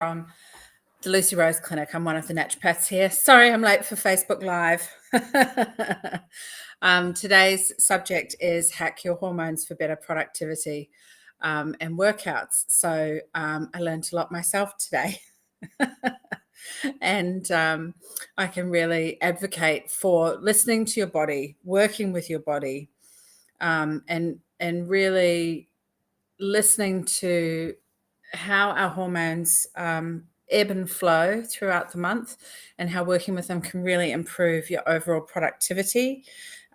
from the Lucy Rose Clinic. I'm one of the naturopaths here. Sorry, I'm late for Facebook Live. Today's subject is hack your hormones for better productivity and workouts. So I learned a lot myself today. And I can really advocate for listening to your body, working with your body, and really listening to how our hormones ebb and flow throughout the month, and how working with them can really improve your overall productivity.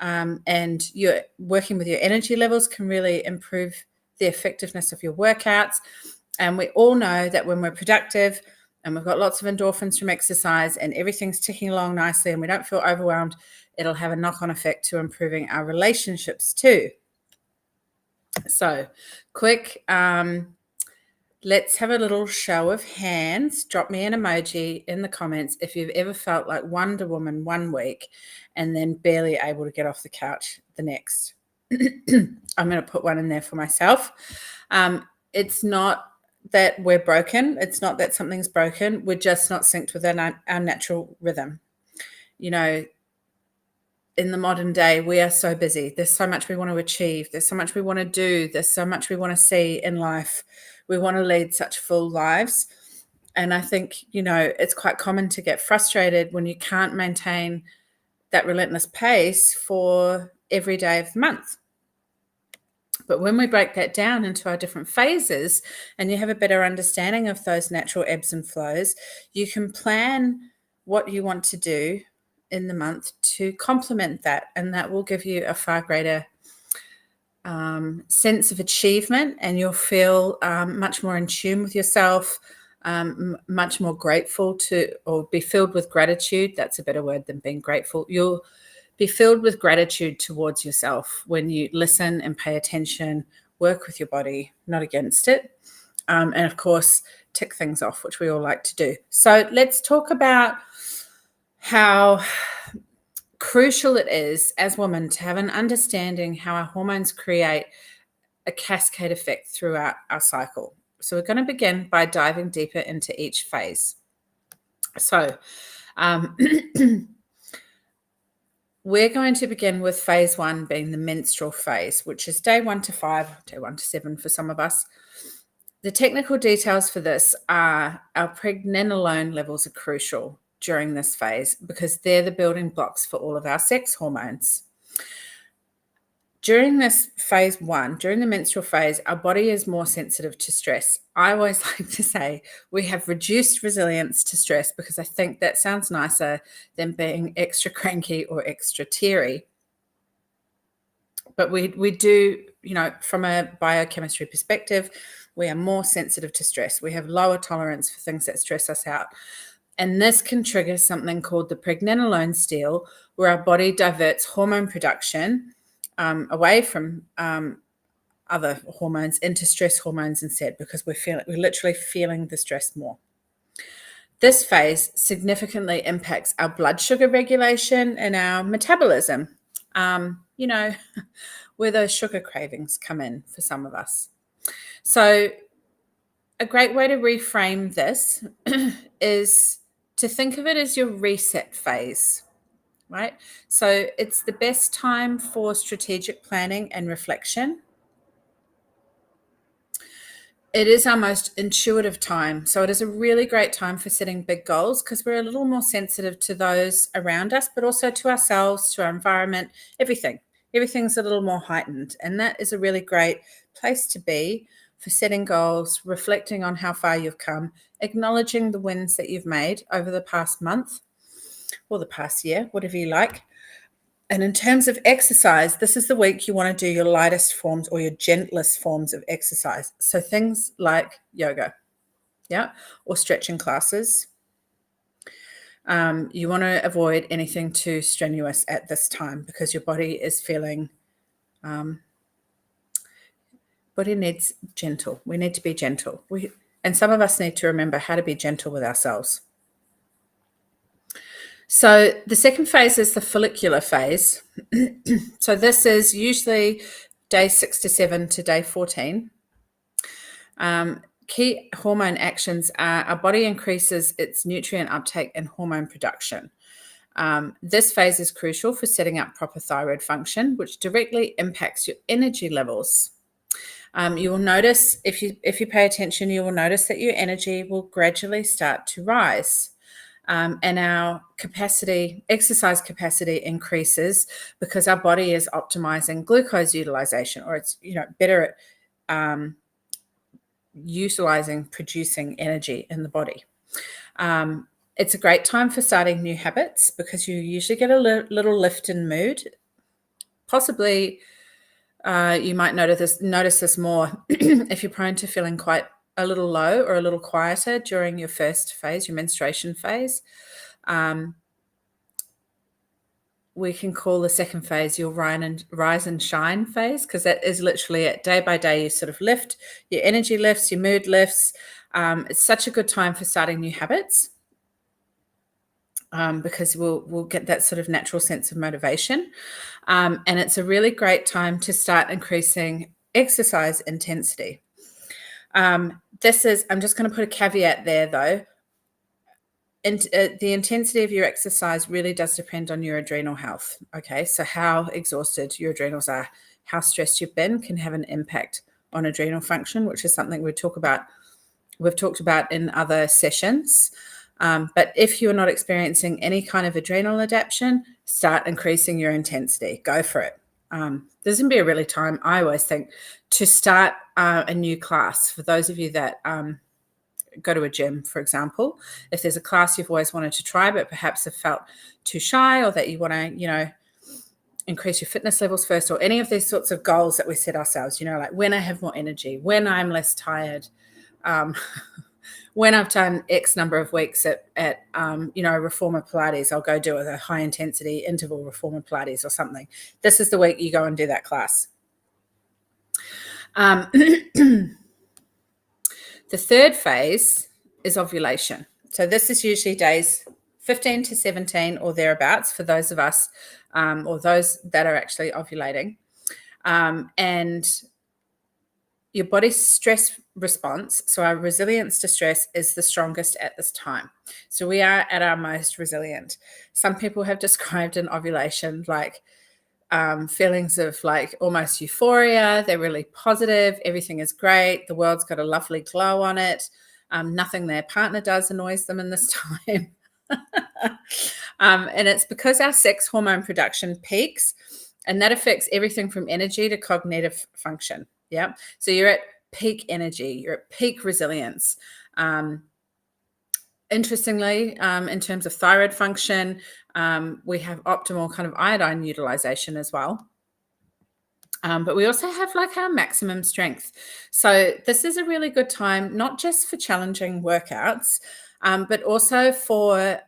And your working with your energy levels can really improve the effectiveness of your workouts. And we all know that when we're productive and we've got lots of endorphins from exercise and everything's ticking along nicely and we don't feel overwhelmed, it'll have a knock-on effect to improving our relationships too. So quick, let's have a little show of hands. Drop me an emoji in the comments if you've ever felt like Wonder Woman one week and then barely able to get off the couch the next. I'm going to put one in there for myself. It's not that we're broken. It's not that something's broken. We're just not synced with our natural rhythm. You know, in the modern day, we are so busy. There's so much we want to achieve. There's so much we want to do. There's so much we want to see in life. We want to lead such full lives. And I think, you know, it's quite common to get frustrated when you can't maintain that relentless pace for every day of the month. But when we break that down into our different phases and you have a better understanding of those natural ebbs and flows, you can plan what you want to do in the month to complement that. And that will give you a far greater sense of achievement, and you'll feel much more in tune with yourself, much more grateful to, or be filled with gratitude. That's a better word than being grateful. You'll be filled with gratitude towards yourself when you listen and pay attention, work with your body, not against it. And of course, tick things off, which we all like to do. So let's talk about how crucial it is as women to have an understanding how our hormones create a cascade effect throughout our cycle. So we're going to begin by diving deeper into each phase. So we're going to begin with phase 1 being the menstrual phase, which is day 1 to 5, day 1 to 7 for some of us. The technical details for this are our pregnenolone levels are crucial during this phase because they're the building blocks for all of our sex hormones. During this phase 1, during the menstrual phase, our body is more sensitive to stress. I always like to say we have reduced resilience to stress because I think that sounds nicer than being extra cranky or extra teary. But we do, you know, from a biochemistry perspective, we are more sensitive to stress. We have lower tolerance for things that stress us out. And this can trigger something called the pregnenolone steal, where our body diverts hormone production away from other hormones into stress hormones instead, because we're literally feeling the stress more. This phase significantly impacts our blood sugar regulation and our metabolism. You know, where those sugar cravings come in for some of us. So a great way to reframe this is to think of it as your reset phase, right? So it's the best time for strategic planning and reflection. It is our most intuitive time. So it is a really great time for setting big goals because we're a little more sensitive to those around us, but also to ourselves, to our environment, everything. Everything's a little more heightened. And that is a really great place to be for setting goals, reflecting on how far you've come, acknowledging the wins that you've made over the past month or the past year, whatever you like. And in terms of exercise, this is the week you want to do your lightest forms or your gentlest forms of exercise. So things like yoga, yeah, or stretching classes. You want to avoid anything too strenuous at this time because your body is feeling, body needs gentle. We need to be gentle. And some of us need to remember how to be gentle with ourselves. So the second phase is the follicular phase. So this is usually day 6 to 7 to day 14. key hormone actions are our body increases its nutrient uptake and hormone production. This phase is crucial for setting up proper thyroid function, which directly impacts your energy levels. You will notice, if you pay attention, you will notice that your energy will gradually start to rise. And our exercise capacity increases because our body is optimizing glucose utilization, or it's better at utilizing producing energy in the body. It's a great time for starting new habits because you usually get a little lift in mood. Possibly you might notice this more if you're prone to feeling quite a little low or a little quieter during your first phase, your menstruation phase. We can call the second phase your rise and shine phase, because that is literally it. Day by day, you sort of lift, your energy lifts, your mood lifts. It's such a good time for starting new habits because we'll get that sort of natural sense of motivation. And it's a really great time to start increasing exercise intensity. I'm just going to put a caveat there, though. And the intensity of your exercise really does depend on your adrenal health. Okay, so how exhausted your adrenals are, how stressed you've been, can have an impact on adrenal function, which is something we've talked about in other sessions. But if you're not experiencing any kind of adrenal adaptation, start increasing your intensity. Go for it. This can be a really time, I always think, to start a new class. For those of you that go to a gym, for example, if there's a class you've always wanted to try but perhaps have felt too shy, or that you want to, increase your fitness levels first, or any of these sorts of goals that we set ourselves, like when I have more energy, when I'm less tired, when I've done X number of weeks at reformer Pilates, I'll go do a high intensity interval reformer Pilates or something. This is the week you go and do that class. The third phase is ovulation. So this is usually days 15 to 17 or thereabouts for those of us or those that are actually ovulating. And your body's stress response, so our resilience to stress, is the strongest at this time. So we are at our most resilient. Some people have described an ovulation like feelings of like almost euphoria. They're really positive. Everything is great. The world's got a lovely glow on it. Nothing their partner does annoys them in this time. And it's because our sex hormone production peaks, and that affects everything from energy to cognitive function. Yeah. So you're at peak energy, you're at peak resilience. Interestingly, in terms of thyroid function, we have optimal kind of iodine utilization as well. But we also have like our maximum strength. So this is a really good time, not just for challenging workouts, but also for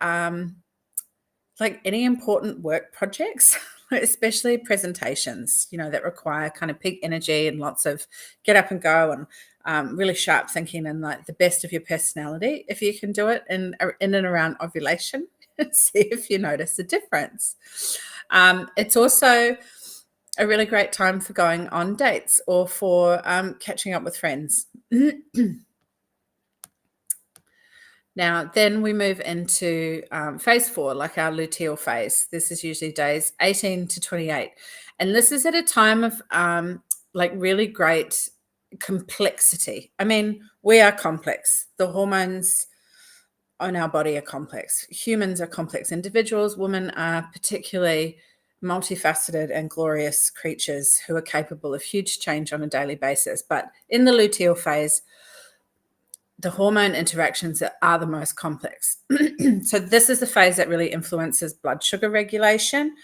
like any important work projects, especially presentations, that require kind of peak energy and lots of get up and go and really sharp thinking and like the best of your personality. If you can do it in and around ovulation, see if you notice a difference. It's also a really great time for going on dates or for catching up with friends. Now, then we move into phase 4, like our luteal phase. This is usually days 18 to 28. And this is at a time of like really great complexity. I mean, we are complex. The hormones on our body are complex. Humans are complex individuals. Women are particularly multifaceted and glorious creatures who are capable of huge change on a daily basis. But in the luteal phase, the hormone interactions are the most complex. So this is the phase that really influences blood sugar regulation,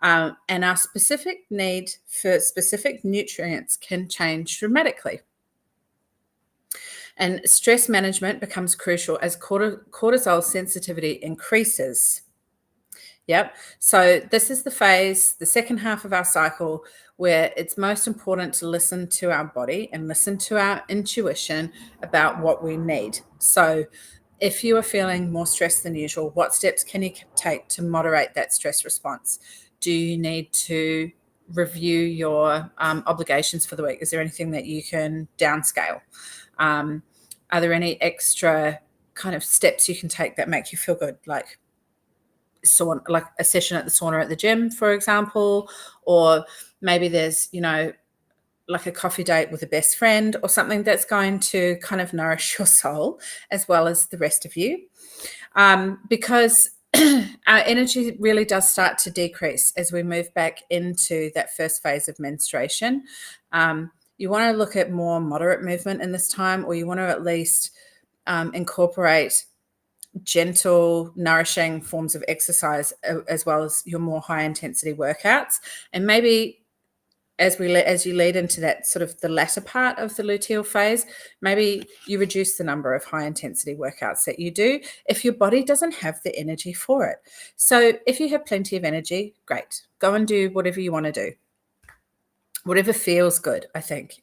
and our specific need for specific nutrients can change dramatically. And stress management becomes crucial as cortisol sensitivity increases. Yep. So this is the phase, the second half of our cycle, where it's most important to listen to our body and listen to our intuition about what we need. So if you are feeling more stressed than usual, what steps can you take to moderate that stress response? Do you need to review your obligations for the week? Is there anything that you can downscale? Are there any extra kind of steps you can take that make you feel good, like a session at the sauna at the gym, for example, or maybe there's, like a coffee date with a best friend or something that's going to kind of nourish your soul as well as the rest of you. Because our energy really does start to decrease as we move back into that first phase of menstruation. You want to look at more moderate movement in this time, or you want to at least incorporate gentle, nourishing forms of exercise, as well as your more high intensity workouts. And maybe as you lead into that sort of the latter part of the luteal phase, maybe you reduce the number of high intensity workouts that you do if your body doesn't have the energy for it. So if you have plenty of energy, great. Go and do whatever you want to do. Whatever feels good, I think.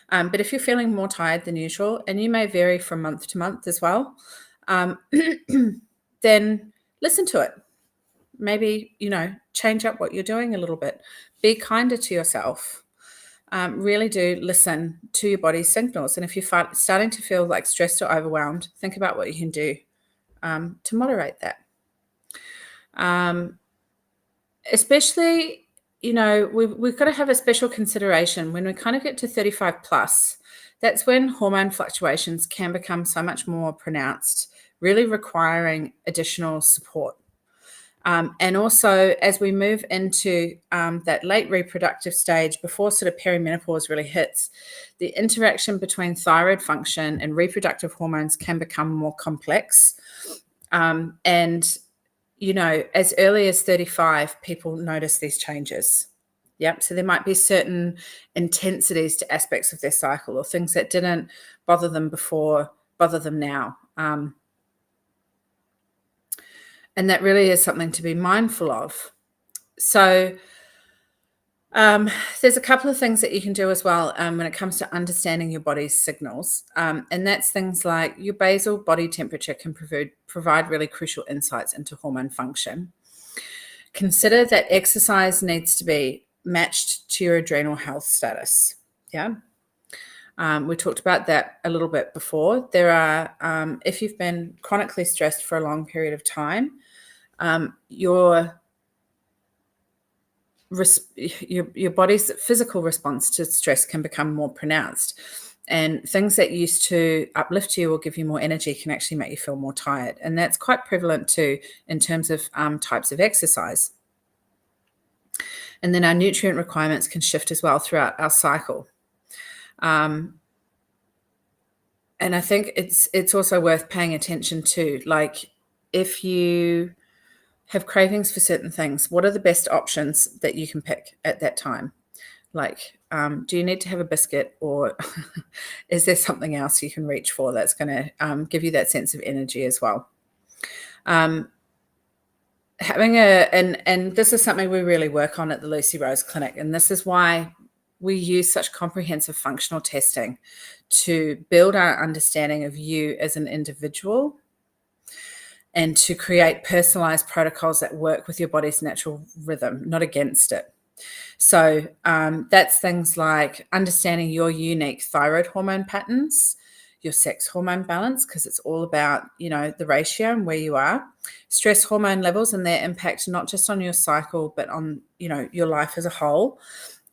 But if you're feeling more tired than usual, and you may vary from month to month as well, then listen to it. Maybe, change up what you're doing a little bit. Be kinder to yourself. Really do listen to your body's signals. And if you're starting to feel like stressed or overwhelmed, think about what you can do to moderate that. Especially, we've got to have a special consideration when we kind of get to 35 plus. That's when hormone fluctuations can become so much more pronounced, really requiring additional support. And also, as we move into that late reproductive stage, before sort of perimenopause really hits, the interaction between thyroid function and reproductive hormones can become more complex. And, as early as 35, people notice these changes. Yep. So there might be certain intensities to aspects of their cycle, or things that didn't bother them before bother them now. And that really is something to be mindful of. So there's a couple of things that you can do as well when it comes to understanding your body's signals. And that's things like your basal body temperature can provide really crucial insights into hormone function. Consider that exercise needs to be matched to your adrenal health status. Yeah. We talked about that a little bit before. There are, if you've been chronically stressed for a long period of time, your body's physical response to stress can become more pronounced, and things that used to uplift you or give you more energy can actually make you feel more tired. And that's quite prevalent too in terms of types of exercise. And then our nutrient requirements can shift as well throughout our cycle. And I think it's also worth paying attention to, like, if you have cravings for certain things, what are the best options that you can pick at that time? Like, do you need to have a biscuit, or is there something else you can reach for that's going to give you that sense of energy as well? And this is something we really work on at the Lucy Rose Clinic, and this is why we use such comprehensive functional testing to build our understanding of you as an individual, and to create personalized protocols that work with your body's natural rhythm, not against it. So that's things like understanding your unique thyroid hormone patterns, your sex hormone balance, because it's all about, the ratio and where you are, stress hormone levels and their impact, not just on your cycle, but on, your life as a whole,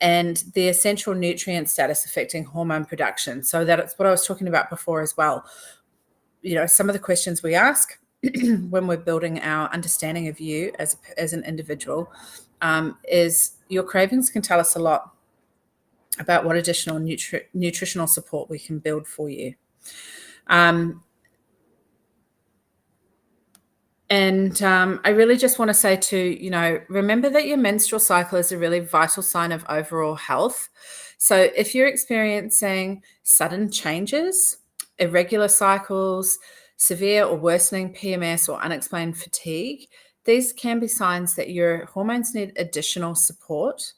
and the essential nutrient status affecting hormone production. So that's what I was talking about before as well. Some of the questions we ask when we're building our understanding of you as an individual is your cravings can tell us a lot about what additional nutritional support we can build for you. And I really just want to say to, remember that your menstrual cycle is a really vital sign of overall health. So if you're experiencing sudden changes, irregular cycles, severe or worsening PMS, or unexplained fatigue, these can be signs that your hormones need additional support.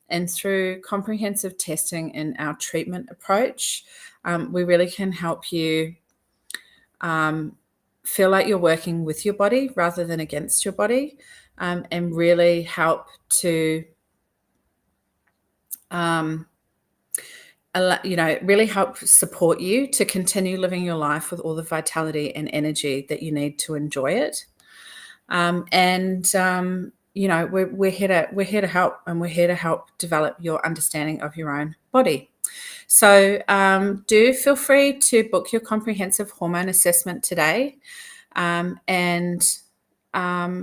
And through comprehensive testing in our treatment approach, we really can help you feel like you're working with your body rather than against your body, and really help to really help support you to continue living your life with all the vitality and energy that you need to enjoy it. And we're here to help, and we're here to help develop your understanding of your own body. So do feel free to book your comprehensive hormone assessment today, and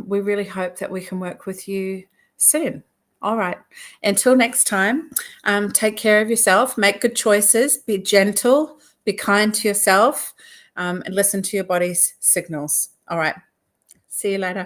we really hope that we can work with you soon. All right. Until next time, take care of yourself, make good choices, be gentle, be kind to yourself, and listen to your body's signals. All right. See you later.